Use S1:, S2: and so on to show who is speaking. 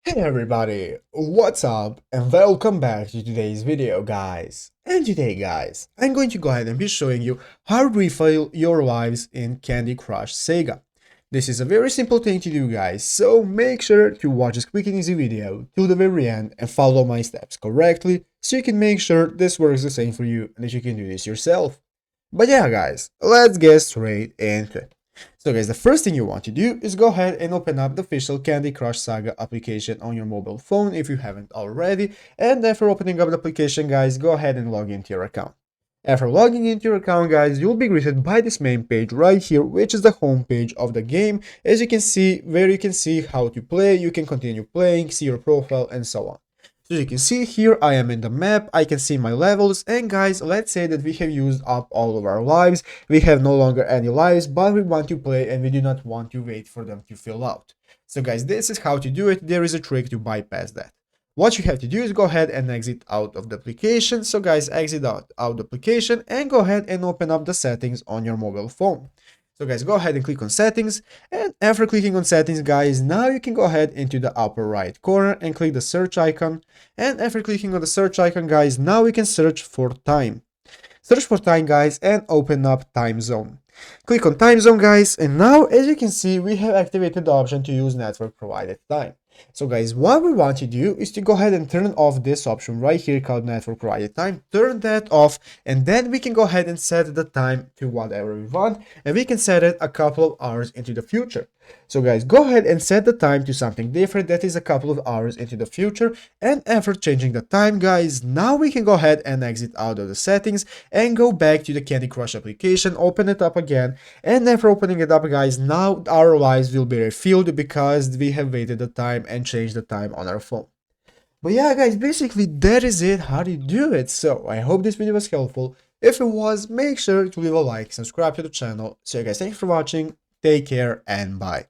S1: Hey everybody, what's up and welcome back to today's video guys. And today guys, I'm going to go ahead and be showing you how to refill your lives in Candy Crush Saga. This is a very simple thing to do guys, so make sure to watch this quick and easy video to the very end and follow my steps correctly so you can make sure this works the same for you and that you can do this yourself. But yeah guys, let's get straight into it. So guys, the first thing you want to do is go ahead and open up the official Candy Crush Saga application on your mobile phone if you haven't already. And after opening up the application guys, go ahead and log into your account. After logging into your account guys, you'll be greeted by this main page right here, which is the home page of the game. As you can see, where you can see how to play, you can continue playing, see your profile and so on. So you can see here, I am in the map, I can see my levels, and guys, let's say that we have used up all of our lives, we have no longer any lives, but we want to play and we do not want to wait for them to fill out. So guys, this is how to do it, there is a trick to bypass that. What you have to do is go ahead and exit out of the application. So guys, exit out the application and go ahead and open up the settings on your mobile phone. So guys, go ahead and click on settings, and after clicking on settings guys, now you can go ahead into the upper right corner and click the search icon, and after clicking on the search icon guys, now we can search for time. Search for time guys and open up time zone. Click on time zone guys, and now as you can see we have activated the option to use network provided time. So guys, what we want to do is to go ahead and turn off this option right here called network provided time. Turn that off, and then we can go ahead and set the time to whatever we want, and we can set it a couple of hours into the future. So guys, go ahead and set the time to something different that is a couple of hours into the future, and after changing the time guys, now we can go ahead and exit out of the settings and go back to the Candy Crush application, open it up again, and after opening it up guys, now our lives will be refilled because we have waited the time and changed the time on our phone. But yeah guys, basically that is it, how do you do it. So I hope this video was helpful. If it was, make sure to leave a like, subscribe to the channel. So guys, thanks for watching, take care and bye.